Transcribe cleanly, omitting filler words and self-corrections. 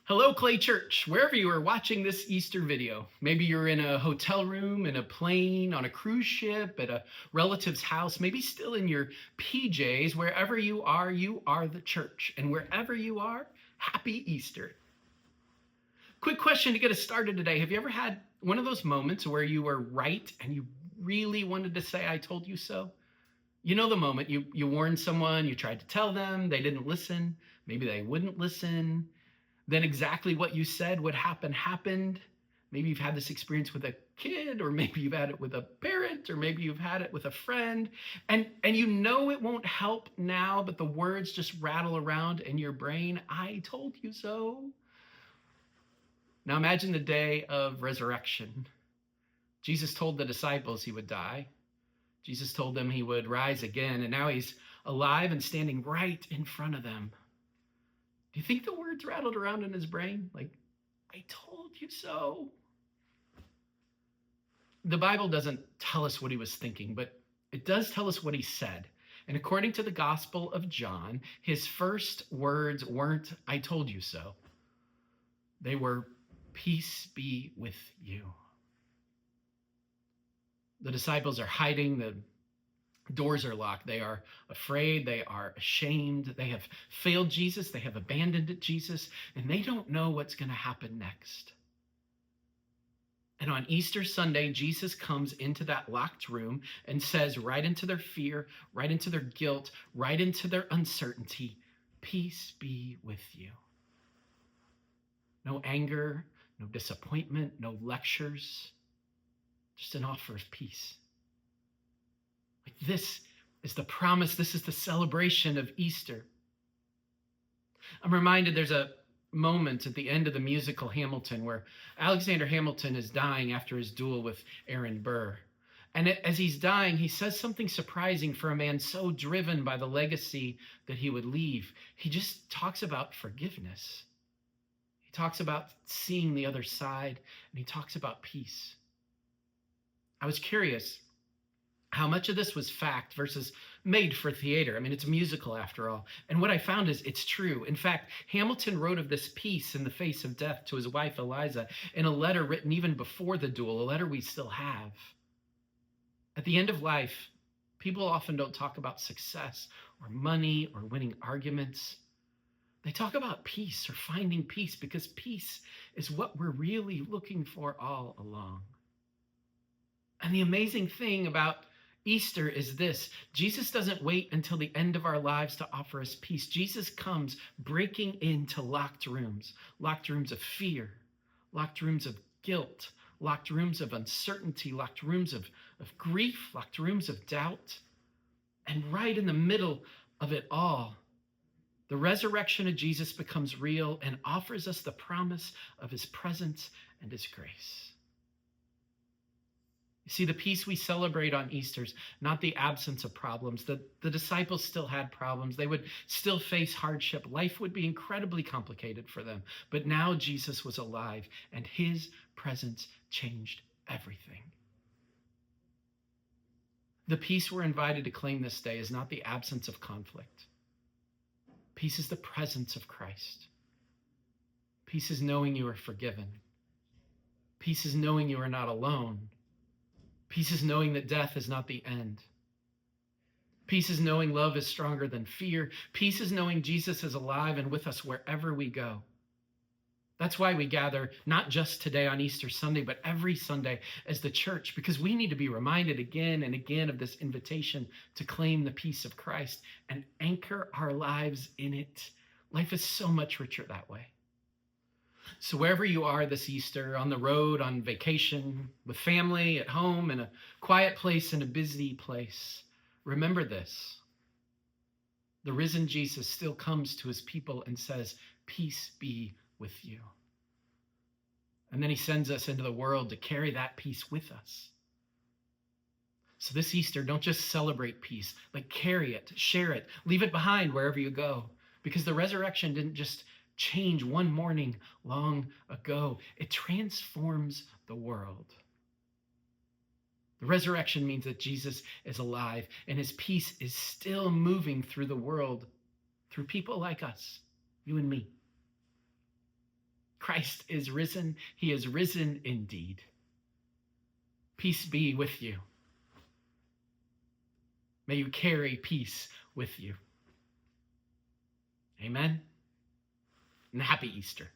Hello, Clay Church, wherever you are watching this Easter video. Maybe you're in a hotel room, in a plane, on a cruise ship, at a relative's house, maybe still in your PJs. Wherever you are the church. And wherever you are, happy Easter. Quick question to get us started today. Have you ever had one of those moments where you were right and you really wanted to say, I told you so? You know the moment you warned someone, you tried to tell them, they didn't listen, maybe they wouldn't listen. Then exactly what you said would happen happened. Maybe you've had this experience with a kid, or maybe you've had it with a parent, or maybe you've had it with a friend, and you know it won't help now, but the words just rattle around in your brain. I told you so. Now imagine the day of resurrection. Jesus told the disciples he would die. Jesus told them he would rise again, and now he's alive and standing right in front of them. Do you think the words rattled around in his brain? Like, I told you so. The Bible doesn't tell us what he was thinking, but it does tell us what he said. And according to the Gospel of John, his first words weren't, I told you so. They were, peace be with you. The disciples are hiding. The doors are locked. They are afraid. They are ashamed. They have failed Jesus. They have abandoned Jesus, and they don't know what's going to happen next. And on Easter Sunday, Jesus comes into that locked room and says right into their fear, right into their guilt, right into their uncertainty, peace be with you. No anger, no disappointment, no lectures, just an offer of peace. Like, this is the promise. This is the celebration of Easter. I'm reminded there's a moment at the end of the musical Hamilton where Alexander Hamilton is dying after his duel with Aaron Burr. And as he's dying, he says something surprising for a man so driven by the legacy that he would leave. He just talks about forgiveness. He talks about seeing the other side, and he talks about peace. I was curious how much of this was fact versus made for theater. I mean, it's a musical after all. And what I found is it's true. In fact, Hamilton wrote of this peace in the face of death to his wife, Eliza, in a letter written even before the duel, a letter we still have. At the end of life, people often don't talk about success or money or winning arguments. They talk about peace or finding peace, because peace is what we're really looking for all along. And the amazing thing about Easter is this: Jesus doesn't wait until the end of our lives to offer us peace. Jesus comes breaking into locked rooms of fear, locked rooms of guilt, locked rooms of uncertainty, locked rooms of grief, locked rooms of doubt. And right in the middle of it all, the resurrection of Jesus becomes real and offers us the promise of his presence and his grace. You see, the peace we celebrate on Easter's not the absence of problems. The disciples still had problems. They would still face hardship. Life would be incredibly complicated for them. But now Jesus was alive, and his presence changed everything. The peace we're invited to claim this day is not the absence of conflict. Peace is the presence of Christ. Peace is knowing you are forgiven. Peace is knowing you are not alone. Peace is knowing that death is not the end. Peace is knowing love is stronger than fear. Peace is knowing Jesus is alive and with us wherever we go. That's why we gather not just today on Easter Sunday, but every Sunday as the church, because we need to be reminded again and again of this invitation to claim the peace of Christ and anchor our lives in it. Life is so much richer that way. So wherever you are this Easter, on the road, on vacation, with family, at home, in a quiet place, in a busy place, remember this: the risen Jesus still comes to his people and says, peace be with you. And then he sends us into the world to carry that peace with us. So this Easter, don't just celebrate peace, but carry it, share it, leave it behind wherever you go. Because the resurrection didn't just change one morning long ago. It transforms the world. The resurrection means that Jesus is alive and his peace is still moving through the world, through people like us, you and me. Christ is risen. He is risen indeed. Peace be with you. May you carry peace with you. Amen. And happy Easter.